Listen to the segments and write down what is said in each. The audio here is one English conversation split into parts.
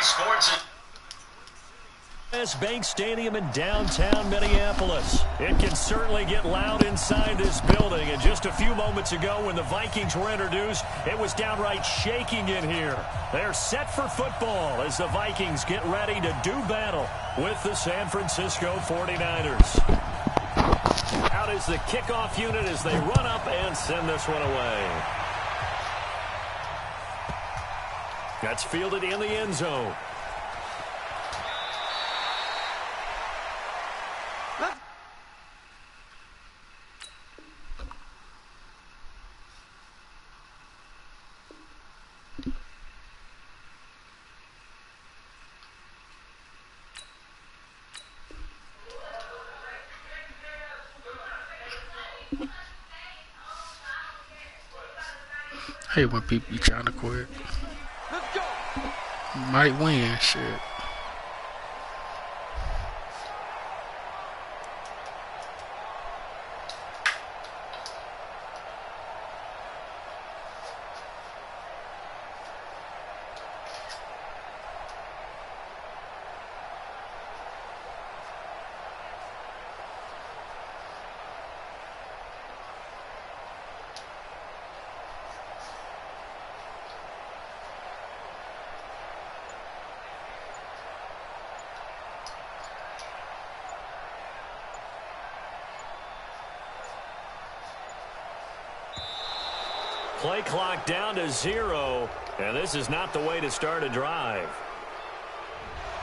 Sports. Bank Stadium in downtown Minneapolis. It can certainly get loud inside this building. And just a few moments ago when the Vikings were introduced, it was downright shaking in here. They're set for football as the Vikings get ready to do battle with the San Francisco 49ers. Out is the kickoff unit as they run up and send this one away. That's fielded in the end zone. I hate when people be trying to quit. Might win, shit. Play clock down to 0, and this is not the way to start a drive.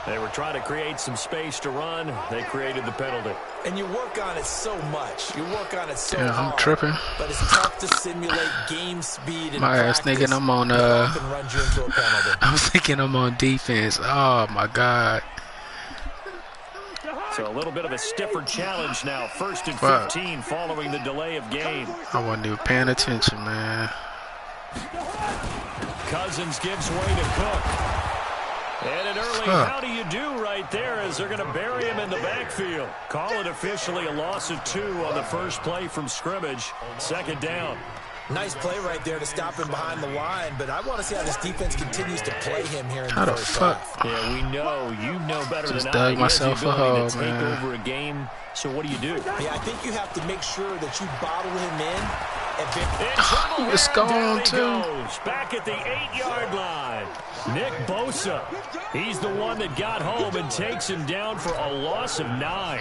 They were trying to create some space to run. They created the penalty. And you work on it so much. You work on it so hard. I'm tripping. But it's tough to simulate game speed and my ass thinking I'm on I'm thinking I'm on defense. Oh my God. So a little bit of a stiffer challenge now. 1st and 15 following the delay of game. I wasn't even paying attention, man. Cousins gives way to Cook. And an early how do you do right there as they're going to bury him in the backfield. Call it officially a loss of 2 on the first play from scrimmage. 2nd down. Nice play right there to stop him behind the line, but I want to see how this defense continues to play him here in the first half. Yeah, we know. You know better just than I. Dug myself a hole, to take over a game. So what do you do? Yeah, I think you have to make sure that you bottle him in. It's gone too. Back at the 8-yard line. Nick Bosa. He's the one that got home and takes him down for a loss of 9.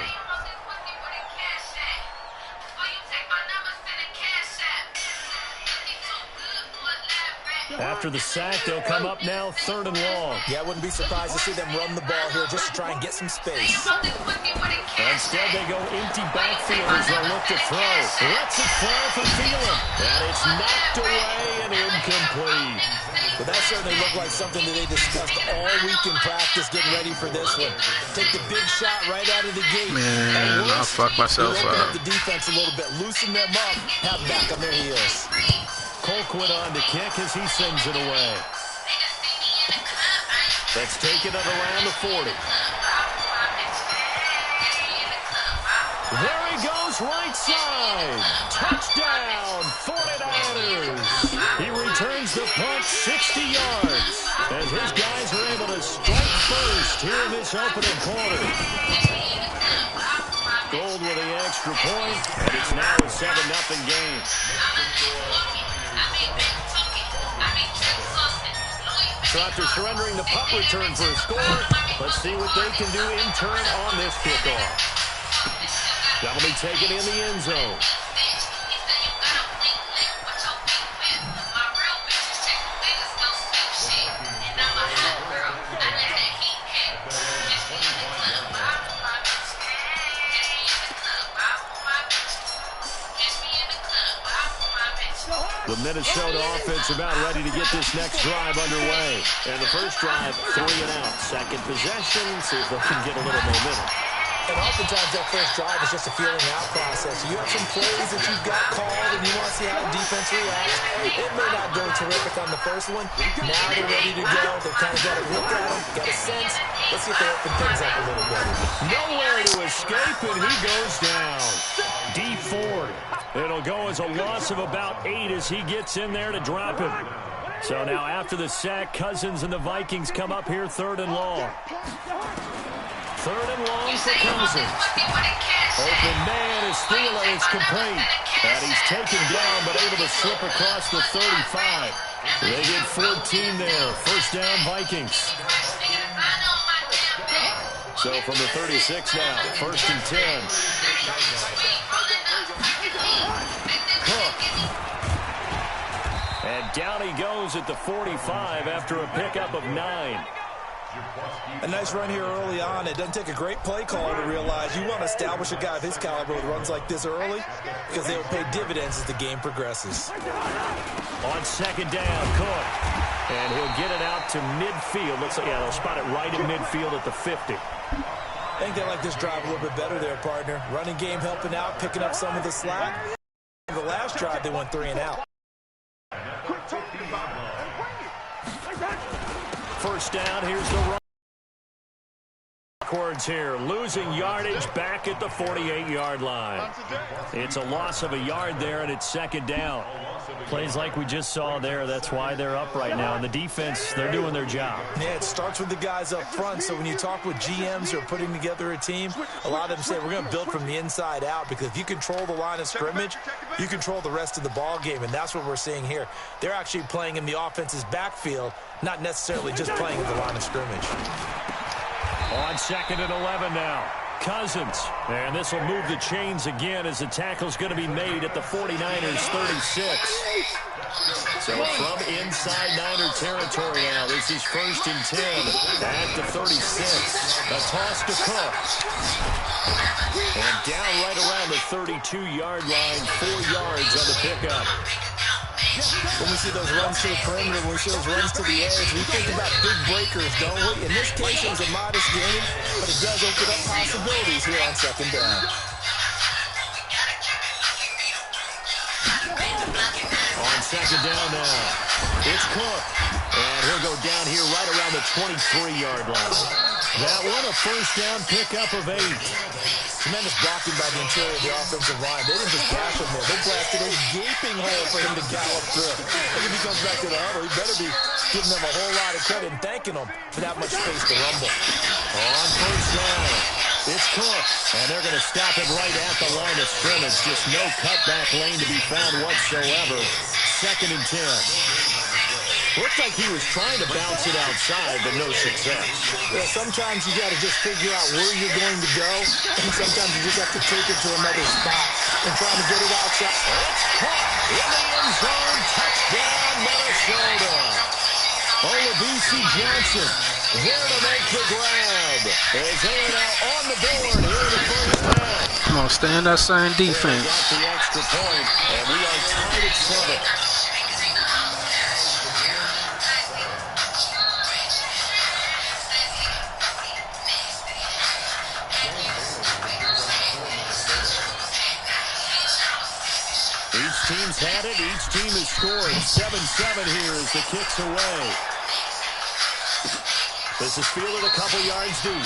After the sack, they'll come up now 3rd and long. Yeah, I wouldn't be surprised to see them run the ball here just to try and get some space. Instead, they go empty backfield as they look to throw. Lets it fly for Thielen. And it's knocked away and incomplete. But that certainly looked like something that they discussed all week in practice getting ready for this one. Take the big shot right out of the gate. Man, I'll fuck myself up. The defense a little bit, loosen them up, have back on their heels. Colquitt on to kick as he sends it away. Let's take it up around the 40. There he goes, right side. Touchdown, 49ers. He returns the punt 60 yards as his guys are able to strike first here in this opening quarter. Gold with the extra point, and it's now a 7-0 game. So after surrendering the punt return for a score, let's see what they can do in turn on this kickoff. That'll be taken in the end zone. The Minnesota offense about ready to get this next drive underway. And the first drive, 3 and out. Second possession, see if they can get a little momentum. And oftentimes that first drive is just a feeling out process. You have some plays that you've got called and you want to see how the defense reacts. It may not go terrific on the first one. Now they're ready to go. They've kind of got a look at them, got a sense. Let's see if they open things up a little bit. Nowhere to escape, and he goes down. D Ford. It'll go as a loss of about 8 as he gets in there to drop him. So now after the sack, Cousins and the Vikings come up here 3rd and long. 3rd and long for Cousins. Open man is Thielen. It's complete. And he's taken down but able to slip across the 35. They get 14 there. 1st down Vikings. So from the 36 now, 1st and 10. Cook. And down he goes at the 45 after a pickup of 9. A nice run here early on. It doesn't take a great play call to realize you want to establish a guy of his caliber with runs like this early because they will pay dividends as the game progresses. On 2nd down, Cook. And he'll get it out to midfield. Looks like, yeah, they'll spot it right in midfield at the 50. I think they like this drive a little bit better there, partner. Running game helping out, picking up some of the slack. The last drive, they went 3 and out. 1st down, here's the run. Backwards here, losing yardage back at the 48-yard line. It's a loss of a yard there, and it's 2nd down. Plays like we just saw there, that's why they're up right now. And the defense, they're doing their job. Yeah, it starts with the guys up front. So when you talk with GMs who are putting together a team, a lot of them say we're going to build from the inside out, because if you control the line of scrimmage, you control the rest of the ball game, and that's what we're seeing here. They're actually playing in the offense's backfield, not necessarily just playing at the line of scrimmage. On 2nd and 11 now. Cousins. And this will move the chains again as the tackle's going to be made at the 49ers 36. So from inside Niner territory now, this is 1st and 10 at the 36. A toss to Cook. And down right around the 32-yard line, 4 yards on the pickup. When we see those runs to the perimeter, when we see those runs to the edge, we think about big breakers, don't we? In this case, it was a modest gain, but it does open up possibilities here on 2nd down. On 2nd down now, it's Cook. And he'll go down here right around the 23-yard line. That one, a 1st down pickup of 8. Tremendous blocking by the interior of the offensive line. They didn't just dash him there. They blasted a gaping hole for him to gallop through. And if he comes back to the huddle, he better be giving them a whole lot of credit and thanking them for that much space to rumble. On 1st down, it's Cook. And they're going to stop him right at the line of scrimmage. Just no cutback lane to be found whatsoever. 2nd and 10. Looked like he was trying to bounce it outside, but no success. Yeah, sometimes you got to just figure out where you're going to go, and sometimes you just have to take it to another spot and try to get it outside. It's caught in the end zone. Touchdown, Minnesota. Olabisi Johnson there to make the grab. As they are now on the board here in the 1st half. Come on, stay in that same defense. Got the extra point, and we are tied at 7. Each team's had it. Each team has scored. 7-7 here as the kick's away. This is fielded a couple yards deep.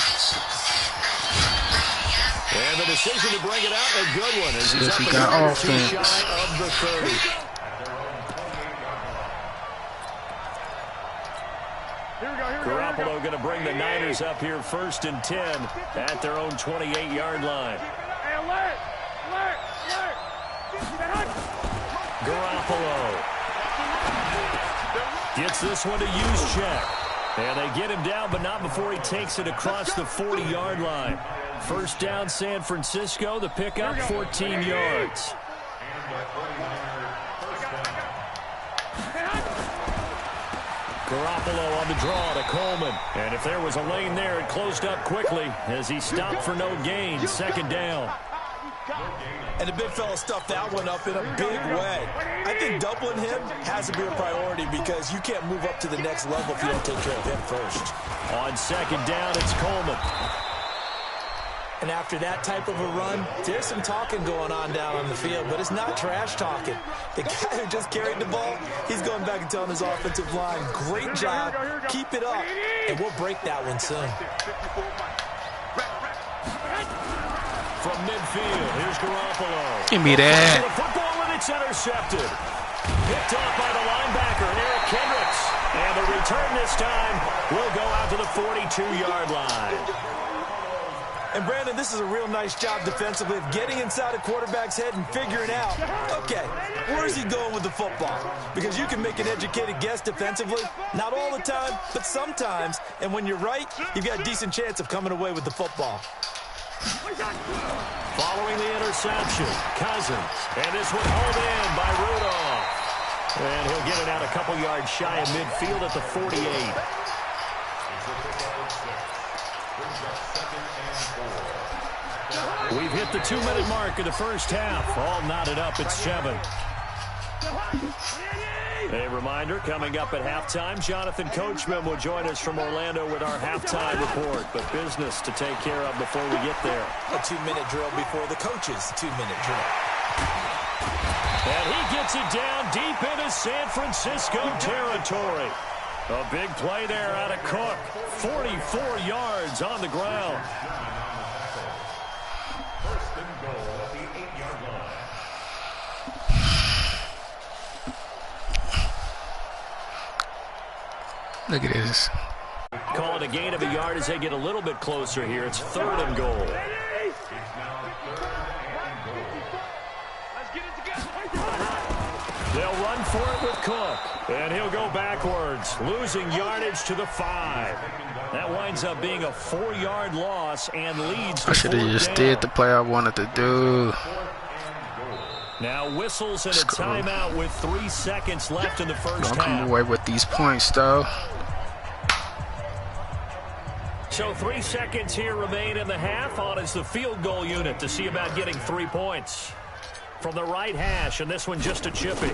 And the decision to bring it out, a good one. As he's up a yard or 2 shy of the 30. Garoppolo going to bring the Niners up here 1st and 10 at their own 28-yard line. Garoppolo gets this one to Juszczyk. And they get him down, but not before he takes it across the 40-yard line. 1st down, San Francisco. The pickup, 14 yards. Garoppolo on the draw to Coleman. And if there was a lane there, it closed up quickly as he stopped for no gain. 2nd down. And the big fella stuffed that one up in a big way. I think doubling him has to be a priority because you can't move up to the next level if you don't take care of him first. On 2nd down, it's Coleman. And after that type of a run, there's some talking going on down on the field, but it's not trash talking. The guy who just carried the ball, he's going back and telling his offensive line, great job, keep it up, and we'll break that one soon. From midfield, here's Garoppolo. Give me that. The football, and it's intercepted. Picked off by the linebacker, Eric Kendricks. return this time will go out to the 42-yard line. And, Brandon, this is a real nice job defensively of getting inside a quarterback's head and figuring out, okay, where's he going with the football? Because you can make an educated guess defensively. Not all the time, but sometimes. And when you're right, you've got a decent chance of coming away with the football. Following the interception, Cousins. And this one hauled in by Rudolph. And he'll get it out a couple yards shy of midfield at the 48. We've hit the 2-minute mark of the first half. All knotted up at 7. A reminder, coming up at halftime, Jonathan Coachman will join us from Orlando with our halftime report. But business to take care of before we get there. A 2-minute drill before the coach's 2-minute drill. And he gets it down deep into San Francisco territory. A big play there out of Cook. 44 yards on the ground. Look at this. Call it a gain of a yard as they get a little bit closer here. It's 3rd and goal. They'll run for it with Cook. And he'll go backwards, losing yardage to the 5. That winds up being a 4-yard loss and leads to I should have just did the play I wanted to do. Now whistles and a timeout with 3 seconds left in the first half. Come away with these points, though. So 3 seconds here remain in the half. On is the field goal unit to see about getting 3 points. From the right hash, and this one just a chippy.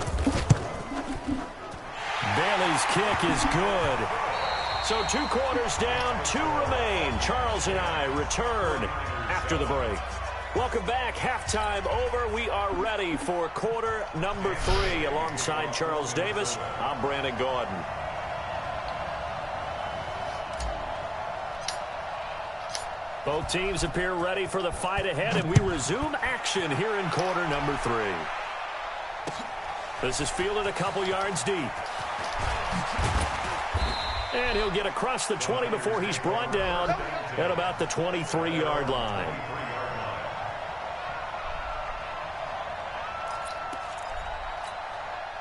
Bailey's kick is good. So 2 quarters down, 2 remain. Charles and I return after the break. Welcome back. Halftime over. We are ready for quarter number 3. Alongside Charles Davis, I'm Brandon Gordon. Both teams appear ready for the fight ahead, and we resume action here in quarter number 3. This is fielded a couple yards deep. And he'll get across the 20 before he's brought down at about the 23-yard line.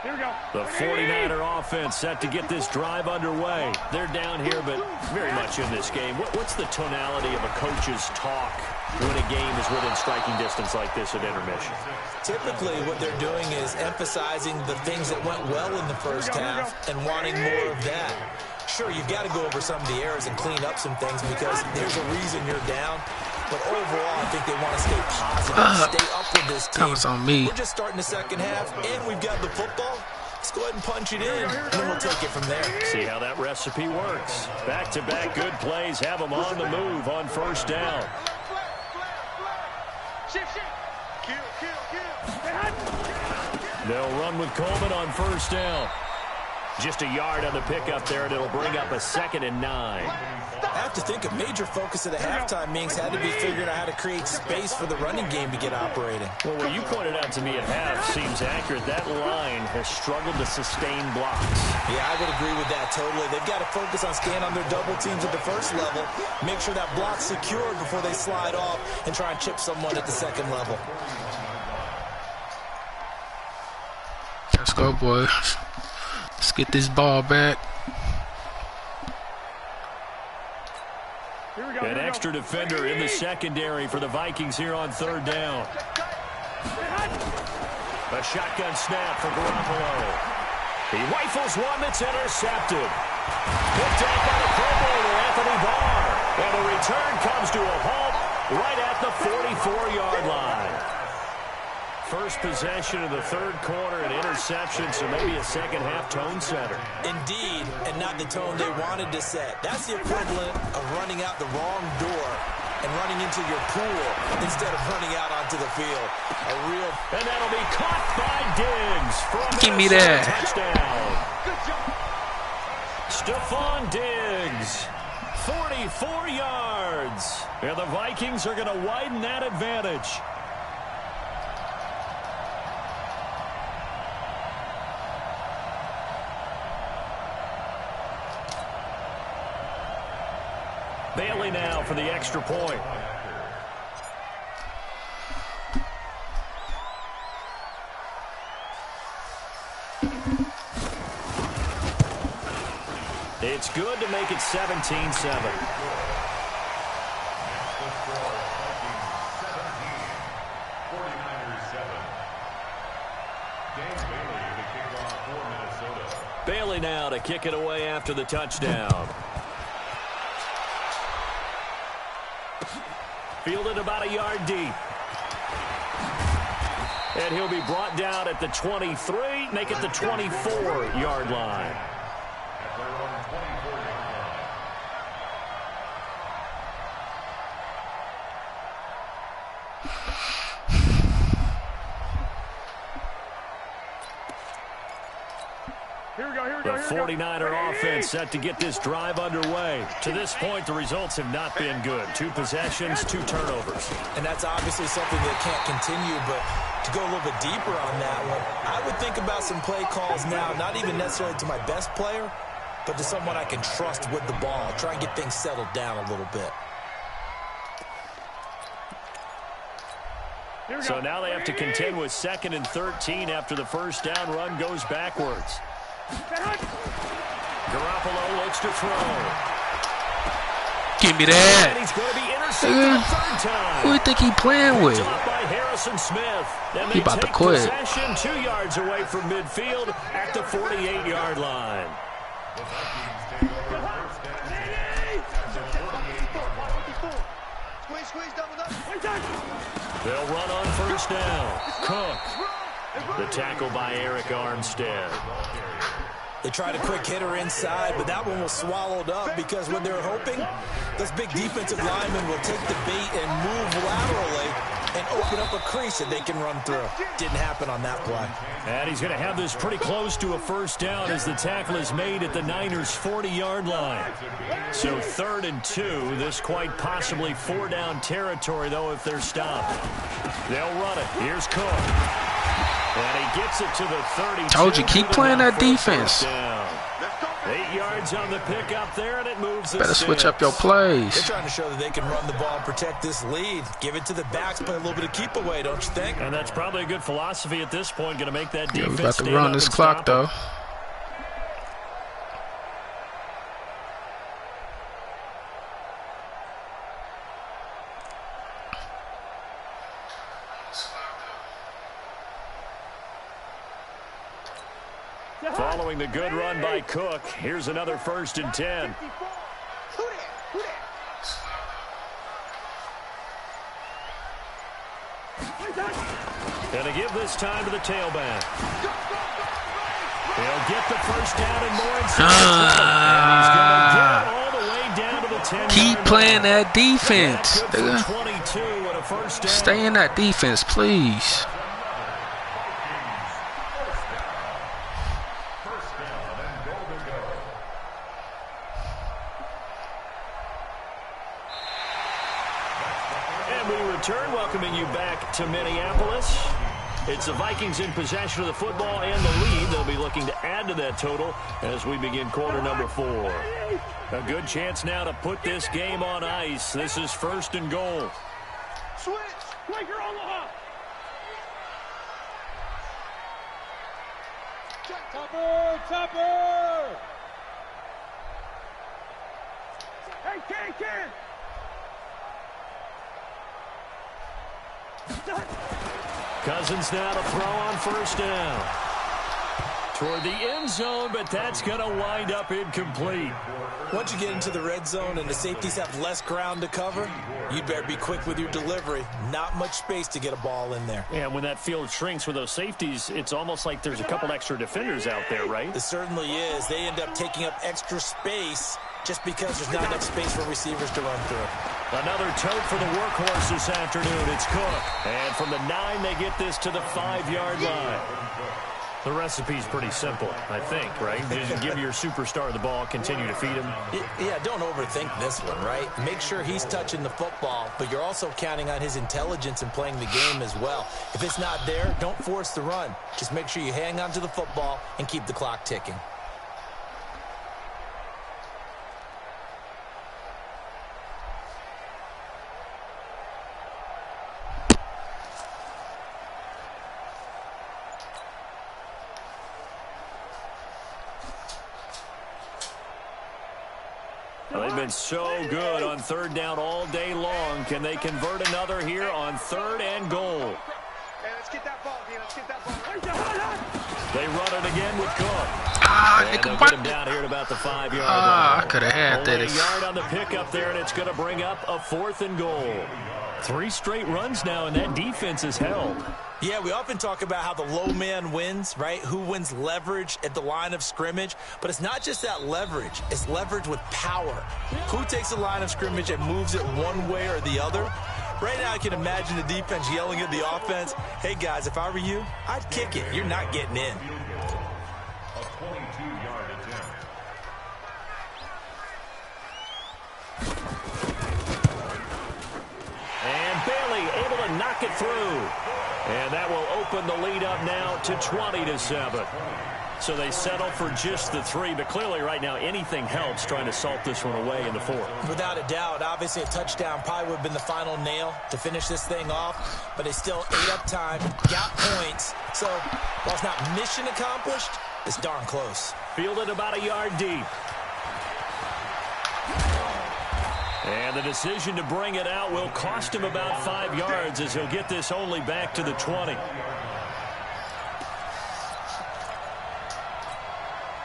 Here we go. The 49er offense set to get this drive underway. They're down here, but very much in this game. What's the tonality of a coach's talk when a game is within striking distance like this at intermission? Typically, what they're doing is emphasizing the things that went well in the first half and wanting more of that. Sure, you've got to go over some of the errors and clean up some things because there's a reason you're down. But overall, I think they want to stay positive, stay up with this team. That was on me. We're just starting the second half, and we've got the football. Let's go ahead and punch it in, and then we'll take it from there. See how that recipe works. Back-to-back good plays have them on the move on first down. They'll run with Coleman on first down. Just a yard on the pickup there, and it'll bring up a 2nd and 9. I have to think a major focus of the halftime meetings had to be figuring out how to create space for the running game to get operating. Well, what you pointed out to me at half seems accurate. That line has struggled to sustain blocks. Yeah, I would agree with that totally. They've got to focus on staying on their double teams at the first level, make sure that block's secured before they slide off and try and chip someone at the second level. Let's go, boys. Let's get this ball back. An extra defender in the secondary for the Vikings here on 3rd down. A shotgun snap for Garoppolo. He rifles one that's intercepted. Picked off by the Pro Bowler, Anthony Barr. And the return comes to a halt right at the 44-yard line. First possession of the 3rd quarter, an interception, so maybe a second-half tone setter. Indeed, and not the tone they wanted to set. That's the equivalent of running out the wrong door and running into your pool instead of running out onto the field. And that'll be caught by Diggs for a Give me that touchdown. Stephon Diggs, 44 yards. And the Vikings are going to widen that advantage. Bailey now for the extra point. It's good to make it 17-7. Bailey now to kick it away after the touchdown. Fielded about a yard deep. And he'll be brought down at the 23, make it the 24-yard line. The 49er offense set to get this drive underway. To this point, the results have not been good. 2 possessions, 2 turnovers. And that's obviously something that can't continue, but to go a little bit deeper on that one, I would think about some play calls now, not even necessarily to my best player, but to someone I can trust with the ball. Try and get things settled down a little bit. So now they have to contend with 2nd and 13 after the first down run goes backwards. Garoppolo looks to throw. Give me that. And he's going to be intercepted the 3rd time. Who do you think he playing with? By Harrison Smith. And He about to quit. Possession 2 yards away from midfield at the 48-yard line. They'll run on first down. Cook. The tackle by Eric Armstead. They tried a quick hitter inside, but that one was swallowed up because when they were hoping, those big defensive linemen will take the bait and move laterally and open up a crease that they can run through. Didn't happen on that play. And he's going to have this pretty close to a first down as the tackle is made at the Niners' 40-yard line. So 3rd and 2. This quite possibly 4-down territory, though, if they're stopped. They'll run it. Here's Cook. And he gets it to the 32. Told you, keep playing that defense. 8 yards on the pickup there, and it moves. Better switch up your plays. They're trying to show that they can run the ball and protect this lead. Give it to the backs, play a little bit of keep away, don't you think? And that's probably a good philosophy at this point. Going to make that defense. Yeah, we about to run this clock, though. Following the good run by Cook, here's another 1st and 10. Gonna give this time to the tailback. He'll get the first down and more inside. And he's gonna get it all the way down to the 10. Keep playing that defense. 22 and a first down. Stay in that defense, please. Return, welcoming you back to Minneapolis. It's the Vikings in possession of the football and the lead. They'll be looking to add to that total as we begin quarter number 4. A good chance now to put this game on ice. This is 1st and goal. Switch! Quaker Omaha! Topper! Hey, Ken! Cousins now to throw on first down. Toward the end zone, but that's going to wind up incomplete. Once you get into the red zone and the safeties have less ground to cover, you'd better be quick with your delivery. Not much space to get a ball in there. Yeah, when that field shrinks with those safeties, it's almost like there's a couple extra defenders out there, right? It certainly is. They end up taking up extra space just because there's not enough space for receivers to run through. Another tote for the workhorse this afternoon. It's Cook. And from the 9, they get this to the 5-yard line. The recipe's pretty simple, I think, right? You just give your superstar the ball, continue to feed him. Yeah, don't overthink this one, right? Make sure he's touching the football, but you're also counting on his intelligence in playing the game as well. If it's not there, don't force the run. Just make sure you hang on to the football and keep the clock ticking. Well, they've been so good on third down all day long. Can they convert another here on 3rd and goal? Hey, let's get that ball, D. Let's get that ball. They run it again with Cook. And they'll get him down here at about the 5-yard line. I could have had Only that. a yard on the pickup there, and it's going to bring up a 4th and goal. 3 straight runs now, and that defense is held. Yeah, we often talk about how the low man wins, right? Who wins leverage at the line of scrimmage. But it's not just that leverage. It's leverage with power. Who takes the line of scrimmage and moves it one way or the other? Right now, I can imagine the defense yelling at the offense, hey, guys, if I were you, I'd kick it. You're not getting in. A 22-yard attempt. And Bailey able to knock it through. And that will open the lead up now to 20-7. So they settle for just the 3, but clearly right now anything helps trying to salt this one away in the 4th. Without a doubt, obviously a touchdown probably would have been the final nail to finish this thing off, but they still ate up time, got points. So while it's not mission accomplished, it's darn close. Fielded about a yard deep. And the decision to bring it out will cost him about 5 yards as he'll get this only back to the 20.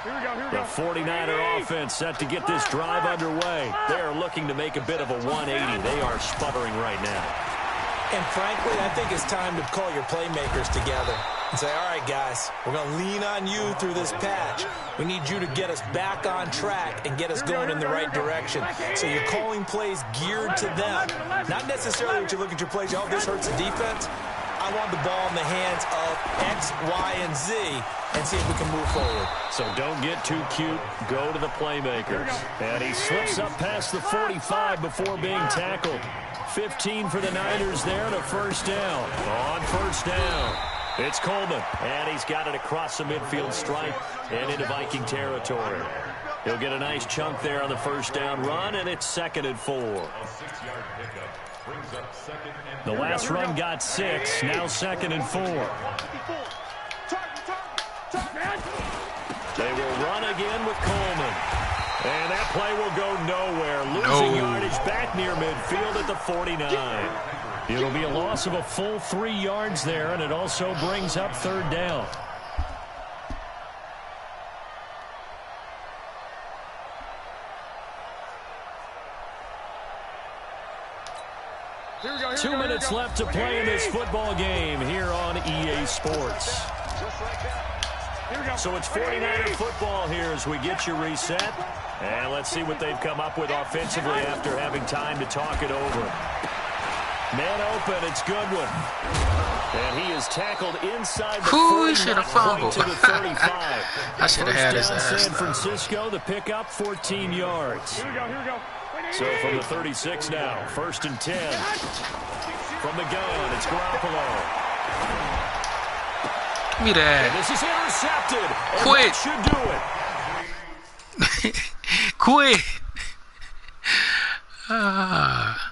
The 49er offense set to get this drive underway. They are looking to make a bit of a 180. They are sputtering right now. And frankly, I think it's time to call your playmakers together and say, all right, guys, we're going to lean on you through this patch. We need you to get us back on track and get us going in the right direction. So you're calling plays geared to them. Not necessarily what you look at your plays, oh, this hurts the defense. I want the ball in the hands of X, Y, and Z and see if we can move forward. So don't get too cute. Go to the playmakers. And he slips up past the 45 before being tackled. 15 for the Niners there to 1st down. On 1st down, it's Coleman. And he's got it across the midfield stripe and into Viking territory. He'll get a nice chunk there on the 1st down run, and it's 2nd and 4. A 6-yard pickup brings up 2nd and 4. The last run got 6, now 2nd and 4. They will run again with Coleman. And that play will go nowhere. Losing yardage back near midfield at the 49. It'll be a loss of a full 3 yards there, and it also brings up 3rd down. Here we go, 2 minutes left to play in this football game here on EA Sports. Just like that. Here we go. So it's 49er football here as we get you reset. And let's see what they've come up with offensively after having time to talk it over. Man open, it's Goodwin. And he is tackled inside the 40, should have not quite fumbled. to the 35. I should have had his First down, ass. San Francisco, the pickup, 14 yards. Here we go, here we go. So from the 36 now, 1st and 10. From the gun, it's Garoppolo. Give me that. And this is intercepted. And Quit. that should do it. Quit. Ah.